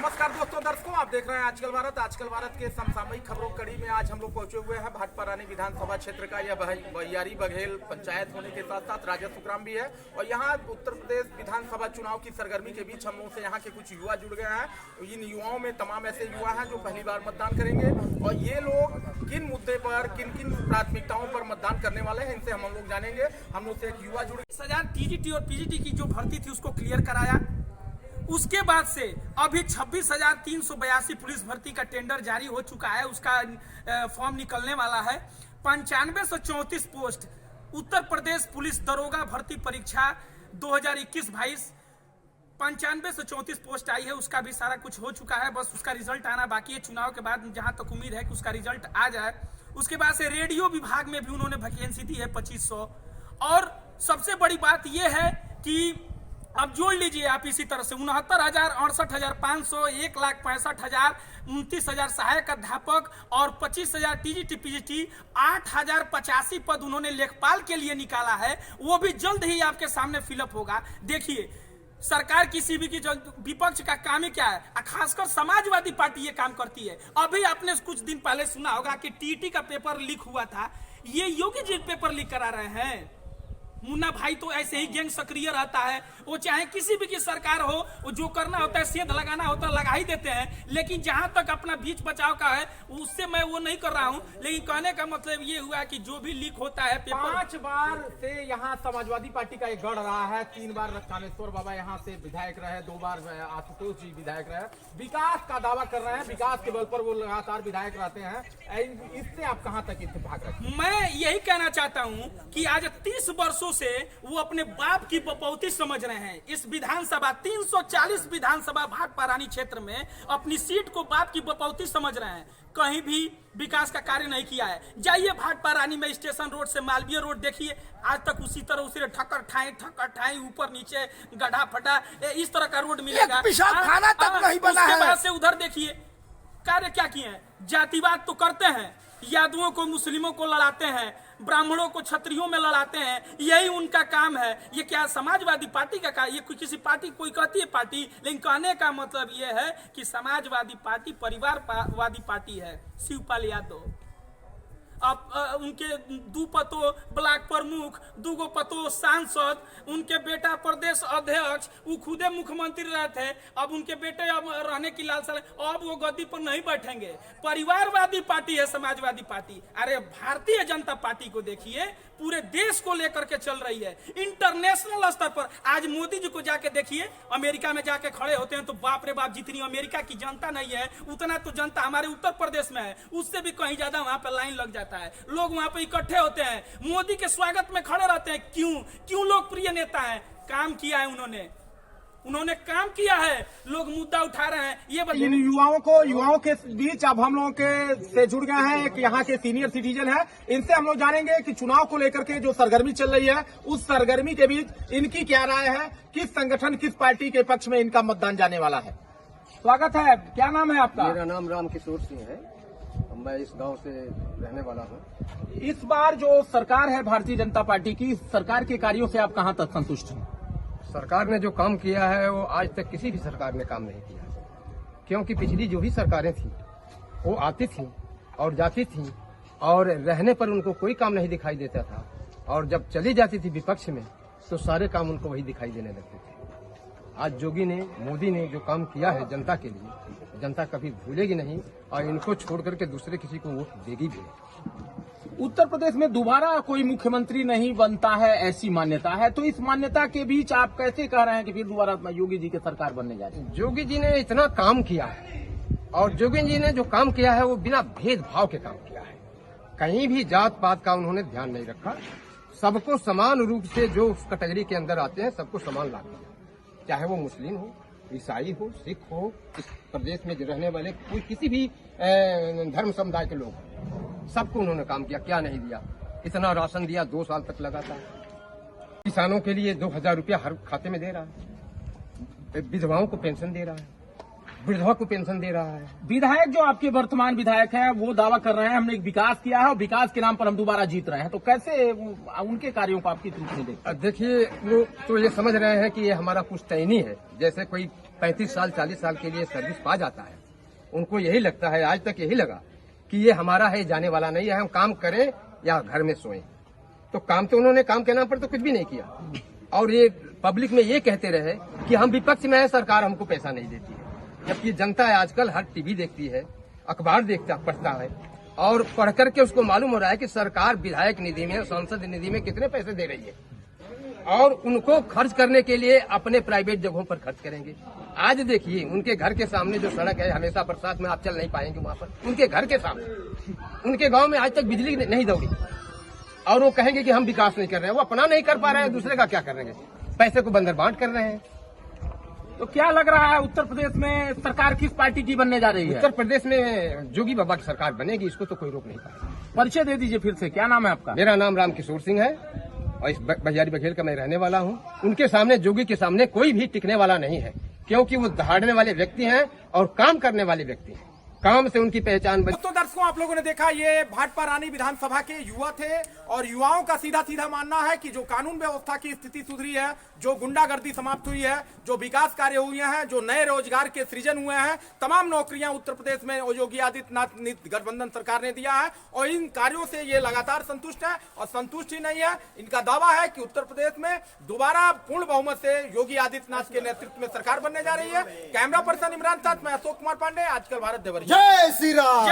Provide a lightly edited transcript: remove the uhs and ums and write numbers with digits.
नमस्कार दर्शकों, आप देख रहे हैं आजकल भारत के समसामयिक खबरों कड़ी में आज हम लोग पहुंचे हुए हैं भाटपा रानी विधानसभा क्षेत्र का। यह बहियारी बघेल पंचायत होने के साथ साथ राजस्व ग्राम भी है और यहाँ उत्तर प्रदेश विधानसभा चुनाव की सरगर्मी के बीच हम लोगों से यहाँ के कुछ युवा जुड़ गए हैं। इन युवाओं में तमाम ऐसे युवा हैं जो पहली बार मतदान करेंगे और ये लोग किन मुद्दे पर किन प्राथमिकताओं पर मतदान करने वाले हैं, इनसे हम लोग जानेंगे। हम लोग से एक युवा जुड़े। 10,000 टीजीटी और पीजीटी की जो भर्ती थी उसको क्लियर कराया। उसके बाद से अभी 26,382 पुलिस भर्ती का टेंडर जारी हो चुका है, उसका फॉर्म निकलने वाला है। 9534 पोस्ट उत्तर प्रदेश पुलिस दरोगा भर्ती परीक्षा 2021-22 9534 पोस्ट आई है, उसका भी सारा कुछ हो चुका है, बस उसका रिजल्ट आना बाकी है। चुनाव के बाद जहां तक उम्मीद है कि उसका रिजल्ट आ जाए। उसके बाद से रेडियो विभाग में भी उन्होंने वैकेंसी दी है 2500। और सबसे बड़ी बात यह है कि अब जोड़ लीजिए आप इसी तरह से 69,000, 68,500, 1,65,000, 29,000 सहायक अध्यापक और 25,000 टीजीटी पीजीटी, 8,085 पद उन्होंने लेखपाल के लिए निकाला है। वो भी जल्द ही आपके सामने फिलअप होगा। देखिए, सरकार किसी भी की विपक्ष का काम ही क्या है, खासकर समाजवादी पार्टी ये काम करती है। अभी आपने कुछ दिन पहले सुना होगा कि टीटी का पेपर लीक हुआ था। ये योगी जी पेपर लीक करा रहे हैं। मुन्ना भाई तो ऐसे ही गैंग सक्रिय रहता है, वो चाहे किसी भी की सरकार हो, वो जो करना होता है सेंध लगाना होता है लगा ही देते हैं। लेकिन जहां तक अपना बीच बचाव का है उससे मैं वो नहीं कर रहा हूं। लेकिन कहने का मतलब ये हुआ कि जो भी लीक होता है पेपर 5 बार से यहाँ समाजवादी पार्टी का एक गढ़ रहा है। 3 बार कामेश्वर बाबा यहाँ से विधायक रहे, 2 बार आशुतोष जी विधायक रहे। विकास का दावा कर रहे हैं, विकास के बल पर वो लगातार विधायक रहते हैं। इससे आप कहां तक इत्तेफाक रखते हैं? मैं यही कहना चाहता हूं कि आज 30 वर्षों से वो अपने बाप की बपौती समझ रहे हैं। इस विधानसभा 340 विधानसभा भाटपा रानी क्षेत्र में अपनी सीट को बाप की बपौती समझ रहे हैं। कहीं भी विकास का कार्य नहीं किया है। जाइए भाटपा रानी में स्टेशन रोड से मालवीय रोड देखिए, आज तक उसी तरह उसी ठक्कर ठाई ऊपर नीचे गड्ढा फटा इस तरह का रोड मिलेगा। खाना तक नहीं बना है। उसके बाद से उधर देखिए कार्य क्या किए हैं। जातिवाद तो करते हैं, यादवों को मुस्लिमों को लड़ाते हैं, ब्राह्मणों को क्षत्रियों में लड़ाते हैं, यही उनका काम है। ये क्या समाजवादी पार्टी का काम? ये किसी पार्टी कोई कहती है पार्टी, लेकिन कहने का मतलब ये है कि समाजवादी पार्टी परिवारवादी पार्टी है। शिवपाल यादव अब उनके 2 पतो ब्लॉक प्रमुख, 2 पतो सांसद, उनके बेटा प्रदेश अध्यक्ष, वो खुदे मुख्यमंत्री रहे थे। अब उनके बेटे अब रहने की लालसा, अब वो गद्दी पर नहीं बैठेंगे। परिवारवादी पार्टी है समाजवादी पार्टी। अरे भारतीय जनता पार्टी को देखिए, पूरे देश को लेकर के चल रही है इंटरनेशनल स्तर पर। आज मोदी जी को जाके देखिए, अमेरिका में जाके खड़े होते हैं तो बाप रे बाप, जितनी अमेरिका की जनता नहीं है उतना तो जनता हमारे उत्तर प्रदेश में है, उससे भी कहीं ज्यादा वहां पर लाइन लग जाता है। लोग वहां पे इकट्ठे होते हैं, मोदी के स्वागत में खड़े रहते हैं। क्यों लोकप्रिय नेता है? काम किया है उन्होंने काम किया है, लोग मुद्दा उठा रहे हैं। ये इन युवाओं के बीच अब हम लोगों के से जुड़ गए हैं एक यहाँ के सीनियर सिटीजन है। इनसे हम लोग जानेंगे कि चुनाव को लेकर के जो सरगर्मी चल रही है, उस सरगर्मी के बीच इनकी क्या राय है, किस संगठन किस पार्टी के पक्ष में इनका मतदान जाने वाला है। स्वागत है। क्या नाम है आपका? मेरा नाम रामकिशोर सिंह है, मैं इस गांव से रहने वाला हूं। इस बार जो सरकार है भारतीय जनता पार्टी की, सरकार के कार्यों से आप कहां तक संतुष्ट हैं? सरकार ने जो काम किया है वो आज तक किसी भी सरकार ने काम नहीं किया, क्योंकि पिछली जो भी सरकारें थी वो आती थी और जाती थी और रहने पर उनको कोई काम नहीं दिखाई देता था, और जब चली जाती थी विपक्ष में तो सारे काम उनको वही दिखाई देने लगते थे। आज मोदी ने जो काम किया है जनता के लिए, जनता कभी भूलेगी नहीं और इनको छोड़ करके दूसरे किसी को वोट देगी भी। उत्तर प्रदेश में दोबारा कोई मुख्यमंत्री नहीं बनता है, ऐसी मान्यता है। तो इस मान्यता के बीच आप कैसे कह रहे हैं कि फिर दोबारा योगी जी की सरकार बनने जा रही है? योगी जी ने इतना काम किया है और योगी जी ने जो काम किया है वो बिना भेदभाव के काम किया है। कहीं भी जात पात का उन्होंने ध्यान नहीं रखा। सबको समान रूप से जो उस कैटेगरी के अंदर आते हैं सबको समान ला दिया, चाहे वो मुस्लिम हो, ईसाई हो, सिख हो, इस प्रदेश में रहने वाले कोई किसी भी धर्म समुदाय के लोग, सबको उन्होंने काम किया। क्या नहीं दिया? इतना राशन दिया, 2 साल तक लगातार। किसानों के लिए 2,000 रुपया हर खाते में दे रहा है, विधवाओं को पेंशन दे रहा है, विधवा को पेंशन दे रहा है। विधायक जो आपके वर्तमान विधायक हैं वो दावा कर रहे हैं हमने एक विकास किया है और विकास के नाम पर हम दोबारा जीत रहे हैं, तो कैसे उनके कार्यों को आप किस रूप में देखते हैं? देखिए, वो तो ये समझ रहे हैं कि ये हमारा पुश्तैनी है, जैसे कोई 35 साल 40 साल के लिए सर्विस पा जाता है, उनको यही लगता है, आज तक यही लगा कि ये हमारा है, जाने वाला नहीं है, हम काम करें या घर में सोएं। तो काम तो उन्होंने काम के नाम पर तो कुछ भी नहीं किया और ये पब्लिक में ये कहते रहे कि हम विपक्ष में है, सरकार हमको पैसा नहीं देती है। जबकि जनता है आजकल हर टीवी देखती है, अखबार पढ़ता है और पढ़ करके उसको मालूम हो रहा है कि सरकार विधायक निधि में, सांसद निधि में कितने पैसे दे रही है और उनको खर्च करने के लिए अपने प्राइवेट जगहों पर खर्च करेंगे। आज देखिए उनके घर के सामने जो सड़क है, हमेशा बरसात में आप चल नहीं पाएंगे वहां पर, उनके घर के सामने, उनके गांव में आज तक बिजली नहीं दौड़ी और वो कहेंगे कि हम विकास नहीं कर रहे हैं। वो अपना नहीं कर पा रहे हैं, दूसरे का क्या कर रहे हैं, पैसे को बंदर बांट कर रहे हैं। तो क्या लग रहा है उत्तर प्रदेश में सरकार किस पार्टी की बनने जा रही है? उत्तर प्रदेश में जोगी बाबा की सरकार बनेगी, इसको तो कोई रोक नहीं पाएगा। परिचय दे दीजिए फिर से, क्या नाम है आपका? मेरा नाम रामकिशोर सिंह है और इस बहियारी बघेल का मैं रहने वाला हूँ। उनके सामने, जोगी के सामने कोई भी टिकने वाला नहीं है, क्योंकि वो दहाड़ने वाले व्यक्ति हैं और काम करने वाले व्यक्ति हैं, काम से उनकी पहचान बनी। तो दर्शकों, आप लोगों ने देखा, ये भाटपा रानी विधानसभा के युवा थे और युवाओं का सीधा सीधा मानना है कि जो कानून व्यवस्था की स्थिति सुधरी है, जो गुंडागर्दी समाप्त हुई है, जो विकास कार्य हुए हैं, जो नए रोजगार के सृजन हुए हैं, तमाम नौकरियां उत्तर प्रदेश में योगी आदित्यनाथ गठबंधन सरकार ने दिया है और इन कार्यों से ये लगातार संतुष्ट है। और संतुष्ट ही नहीं है, इनका दावा है कि उत्तर प्रदेश में दोबारा पूर्ण बहुमत से योगी आदित्यनाथ के नेतृत्व में सरकार बनने जा रही है। कैमरा पर्सन इमरान साथ में अशोक कुमार पांडे, आजकल भारत देवरिया। जय श्री राम।